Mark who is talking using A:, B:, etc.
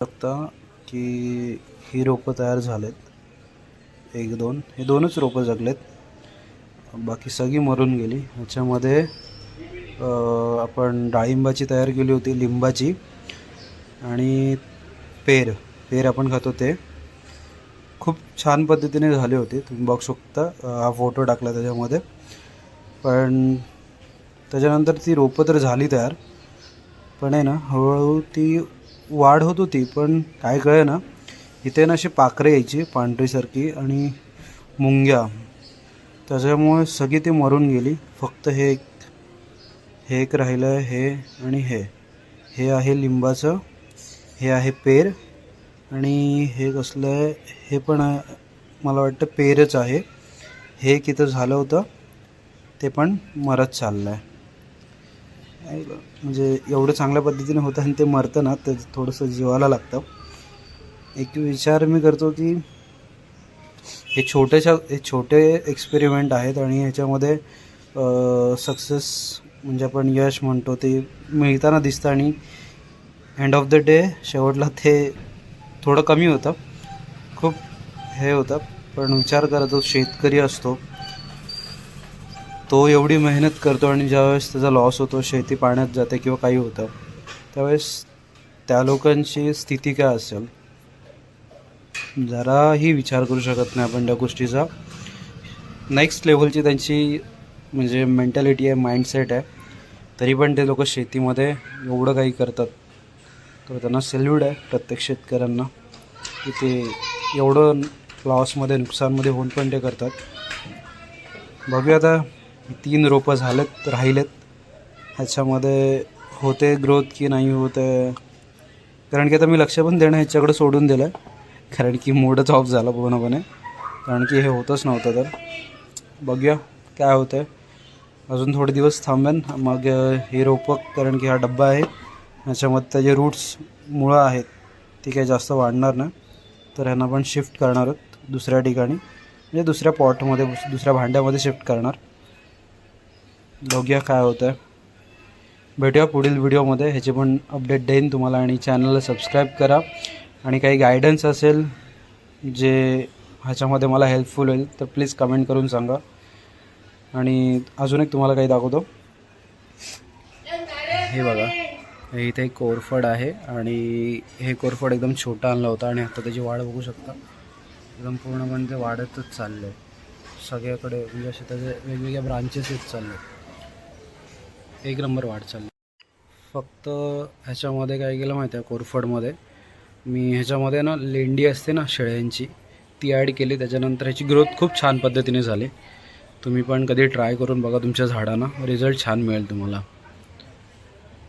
A: बघता की ही रोपं तयार झालेत. एक दोन हे दोनच रोपं जगलेत, बाकी सगळी मरून गेली. ह्याच्यामध्ये आपण डाळिंबाची तयार केली होती, लिंबाची आणि पेर पेर आपण खातो ते खूप छान पद्धतीने झाले होते. तुम्ही बघू शकता, हा फोटो टाकला त्याच्यामध्ये. पण त्याच्यानंतर ती रोपं तर झाली तयार, पण आहे ना हळूहळू ती वाढ होत होती. पण काय कळे ना, इथे ना अशी पाखरे यायची पांढरीसारखी आणि मुंग्या, त्याच्यामुळे सगळी ती मरून गेली. फक्त हे एक राहिलं आहे, हे आणि हे आहे लिंबाचं, हे आहे पेर आणि हे कसलं आहे, हे पण आहे, मला वाटतं पेरच आहे. हे किती झालं होतं ते पण मरत चाललं आहे. म्हणजे एवढं चांगल्या पद्धतीने होतं आणि ते मरतं ना, तर थोडंसं जीवाला लागतं. एक विचार मी करतो की हे छोटे एक्सपेरिमेंट आहेत आणि ह्याच्यामध्ये सक्सेस म्हणजे आपण यश म्हणतो ते मिळताना दिसतं आणि एंड ऑफ द डे शेवटला ते थोडं कमी होतं, खूप हे होतं. पण विचार करा, जो शेतकरी असतो तो एवढी मेहनत करतो आणि ज्यावेळेस त्याचा लॉस होतो, शेती पाण्यात जाते किंवा काही होतं, त्यावेळेस त्या लोकांची स्थिती काय असेल जराही विचार करू शकत नाही आपण त्या गोष्टीचा. नेक्स्ट लेव्हलची त्यांची म्हणजे मेंटॅलिटी आहे, माइंडसेट आहे, तरी पण ते लोक शेतीमध्ये एवढं काही करतात. तर त्यांना सॅल्यूट आहे प्रत्येक शेतकऱ्यांना की ते एवढं लॉसमध्ये नुकसानमध्ये होऊन पण ते करतात. बघूया आता 3 रोपं राहिलेत, ह्याच्यामध्ये होते ग्रोथ की नाही होते. कारण की आता मी लक्ष पण देणं ह्याच्याकडे सोडून दिलं आहे, कारण की मूडच ऑफ झाला पूर्णपणे, कारण की हे होतच नव्हतं. तर बघूया काय होतं आहे. अजून थोडे दिवस थांबेन, मग हे रोपं, कारण की हा डब्बा आहे, ह्याच्यामध्ये त्याचे रूट्स मुळं आहेत ती काही जास्त वाढणार नाही, तर ह्यांना पण शिफ्ट करणार आहोत दुसऱ्या ठिकाणी, म्हणजे दुसऱ्या पॉटमध्ये, दुसऱ्या भांड्यामध्ये शिफ्ट करणार. बघूया काय होतं आहे. भेटूया पुढील व्हिडिओमध्ये, ह्याची पण अपडेट देईन तुम्हाला. आणि चॅनलला सबस्क्राईब करा आणि काही गायडन्स असेल जे ह्याच्यामध्ये मला हेल्पफुल होईल तर प्लीज कमेंट करून सांगा. आणि अजून एक तुम्हाला काही दाखवतो. हे बघा, हे इथे एक कोरफड आहे आणि हे कोरफड एकदम छोटा आणला होता आणि आता त्याची वाढ बघू शकता, एकदम पूर्णपणे ते वाढतच चाललं आहे सगळ्याकडे, म्हणजे असे त्याचे वेगवेगळ्या ब्रांचेस येत चालले, एक नंबर वाढ चालली. फक्त ह्याच्यामध्ये काय केलं माहिती आहे, कोरफडमध्ये मी ह्याच्यामध्ये ना लेंडी असते ना शेळ्यांची, ती ॲड केली. त्याच्यानंतर ह्याची ग्रोथ खूप छान पद्धतीने झाली. तुम्ही पण कधी ट्राय करून बघा तुमच्या झाडांना, रिझल्ट छान मिळेल तुम्हाला.